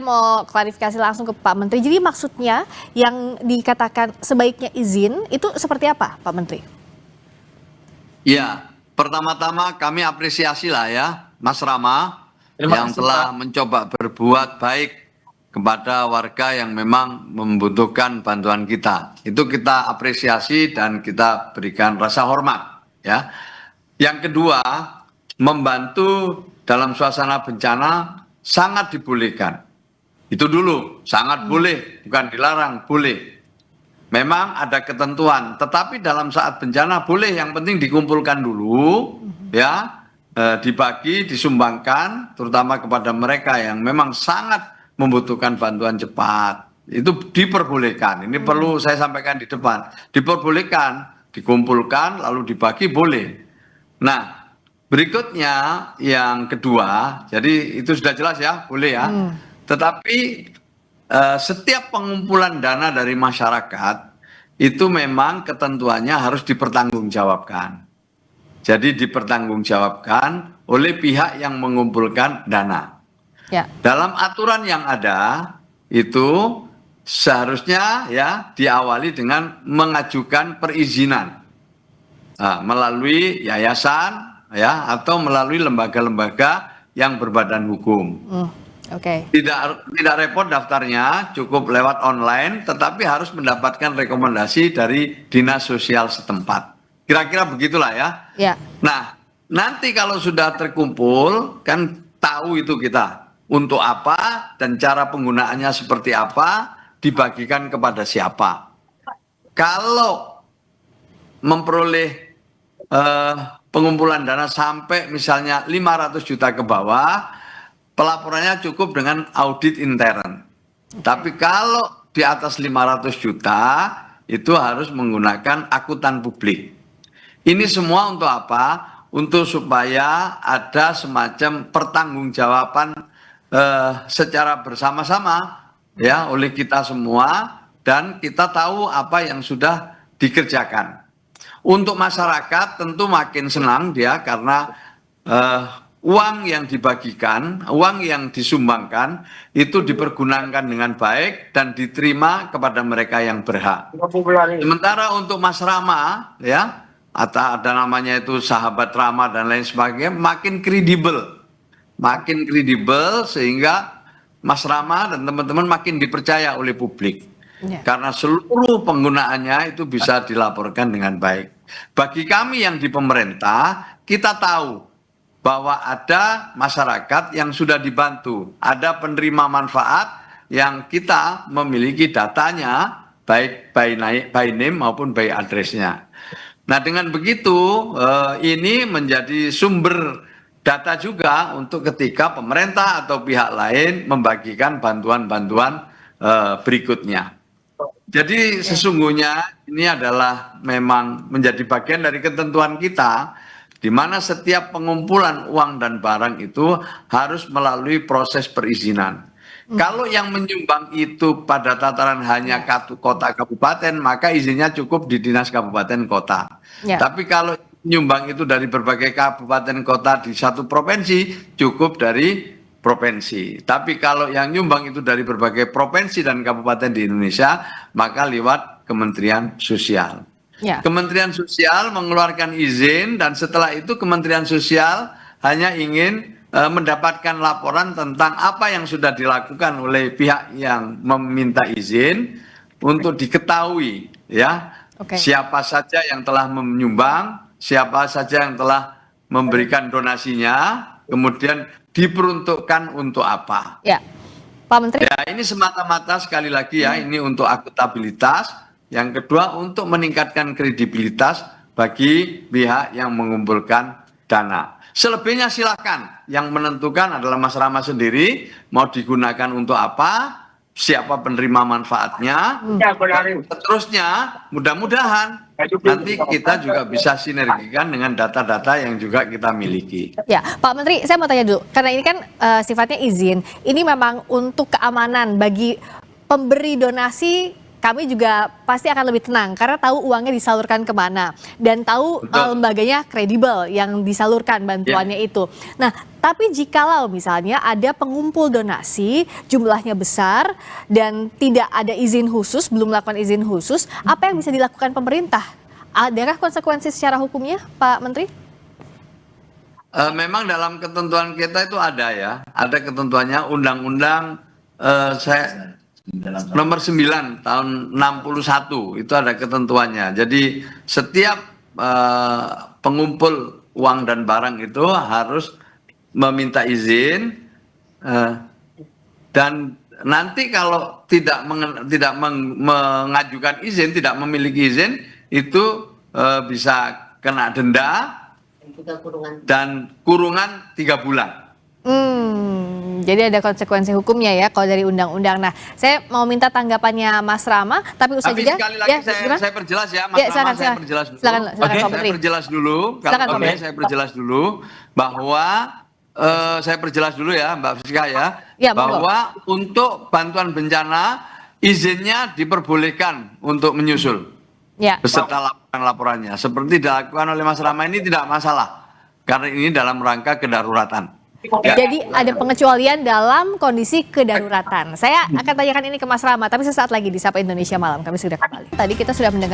mau klarifikasi langsung ke Pak Menteri. Jadi maksudnya yang dikatakan sebaiknya izin itu seperti apa, Pak Menteri? Ya, pertama-tama kami apresiasi lah ya, Mas Rama yang telah mencoba berbuat baik kepada warga yang memang membutuhkan bantuan kita. Itu kita apresiasi dan kita berikan rasa hormat ya. Yang kedua, membantu dalam suasana bencana sangat dibolehkan. Itu dulu, sangat boleh, bukan dilarang, boleh. Memang ada ketentuan, tetapi dalam saat bencana boleh, yang penting dikumpulkan dulu, ya, dibagi, disumbangkan, terutama kepada mereka yang memang sangat membutuhkan bantuan cepat. Itu diperbolehkan. Ini perlu saya sampaikan di depan. Diperbolehkan, dikumpulkan, lalu dibagi, boleh. Nah, berikutnya yang kedua, jadi itu sudah jelas ya, boleh ya. Tetapi setiap pengumpulan dana dari masyarakat itu memang ketentuannya harus dipertanggungjawabkan. Jadi dipertanggungjawabkan oleh pihak yang mengumpulkan dana. Ya. Dalam aturan yang ada itu seharusnya ya diawali dengan mengajukan perizinan melalui yayasan ya atau melalui lembaga-lembaga yang berbadan hukum. Oke. Tidak repot daftarnya, cukup lewat online, tetapi harus mendapatkan rekomendasi dari dinas sosial setempat. Kira-kira begitulah ya. Ya. Nah, nanti kalau sudah terkumpul, kan tahu itu kita untuk apa dan cara penggunaannya seperti apa, dibagikan kepada siapa. Kalau memperoleh pengumpulan dana sampai misalnya 500 juta ke bawah, pelaporannya cukup dengan audit intern. Tapi kalau di atas 500 juta itu harus menggunakan akuntan publik. Ini semua untuk apa? Untuk supaya ada semacam pertanggungjawaban secara bersama-sama ya oleh kita semua dan kita tahu apa yang sudah dikerjakan. Untuk masyarakat tentu makin senang dia karena uang yang dibagikan, uang yang disumbangkan itu dipergunakan dengan baik dan diterima kepada mereka yang berhak. Sementara untuk Mas Rama ya, atau ada namanya itu sahabat Rama dan lain sebagainya, makin kredibel sehingga Mas Rama dan teman-teman makin dipercaya oleh publik. Karena seluruh penggunaannya itu bisa dilaporkan dengan baik. Bagi kami yang di pemerintah, kita tahu bahwa ada masyarakat yang sudah dibantu, ada penerima manfaat yang kita memiliki datanya, baik by name maupun by address-nya. Nah, dengan begitu, ini menjadi sumber data juga untuk ketika pemerintah atau pihak lain membagikan bantuan-bantuan berikutnya. Jadi sesungguhnya ini adalah memang menjadi bagian dari ketentuan kita, di mana setiap pengumpulan uang dan barang itu harus melalui proses perizinan. Kalau yang menyumbang itu pada tataran hanya kota kabupaten, maka izinnya cukup di dinas kabupaten kota. Tapi kalau menyumbang itu dari berbagai kabupaten kota di satu provinsi, cukup dari provinsi. Tapi kalau yang nyumbang itu dari berbagai provinsi dan kabupaten di Indonesia, maka lewat Kementerian Sosial. Kementerian Sosial mengeluarkan izin dan setelah itu Kementerian Sosial hanya ingin mendapatkan laporan tentang apa yang sudah dilakukan oleh pihak yang meminta izin untuk diketahui ya siapa saja yang telah menyumbang, siapa saja yang telah memberikan donasinya, kemudian diperuntukkan untuk apa? Ya, Pak Menteri. Ya, ini semata-mata sekali lagi ya, ini untuk akuntabilitas. Yang kedua untuk meningkatkan kredibilitas bagi pihak yang mengumpulkan dana. Selebihnya silakan. Yang menentukan adalah Mas Rama sendiri mau digunakan untuk apa, siapa penerima manfaatnya, seterusnya mudah-mudahan nanti kita juga bisa sinergikan dengan data-data yang juga kita miliki. Ya, Pak Menteri, saya mau tanya dulu, karena ini kan sifatnya izin, ini memang untuk keamanan bagi pemberi donasi kami juga pasti akan lebih tenang karena tahu uangnya disalurkan kemana dan tahu lembaganya kredibel yang disalurkan bantuannya itu. Nah, tapi jikalau misalnya ada pengumpul donasi jumlahnya besar dan tidak ada izin khusus, belum melakukan izin khusus, apa yang bisa dilakukan pemerintah? Adakah konsekuensi secara hukumnya, Pak Menteri? Memang dalam ketentuan kita itu ada ya, ada ketentuannya Undang-Undang nomor 9 tahun 61 itu ada ketentuannya. Jadi setiap pengumpul uang dan barang itu harus meminta izin dan nanti kalau tidak mengajukan izin, tidak memiliki izin itu bisa kena denda dan kurungan 3 bulan. Jadi ada konsekuensi hukumnya ya kalau dari undang-undang. Nah, saya mau minta tanggapannya Mas Rama, tapi usai jeda. Sekali lagi saya perjelas ya, Mas Rama, saya perjelas dulu. Saya perjelas dulu bahwa saya perjelas dulu ya, Mbak Friska ya, bahwa untuk bantuan bencana izinnya diperbolehkan untuk menyusul. Beserta laporan-laporannya. Seperti dilakukan oleh Mas Rama ini tidak masalah. Karena ini dalam rangka kedaruratan. Jadi ada pengecualian dalam kondisi kedaruratan. Saya akan tanyakan ini ke Mas Rama, tapi sesaat lagi di Sapa Indonesia Malam. Kami sudah kembali. Tadi kita sudah mendengar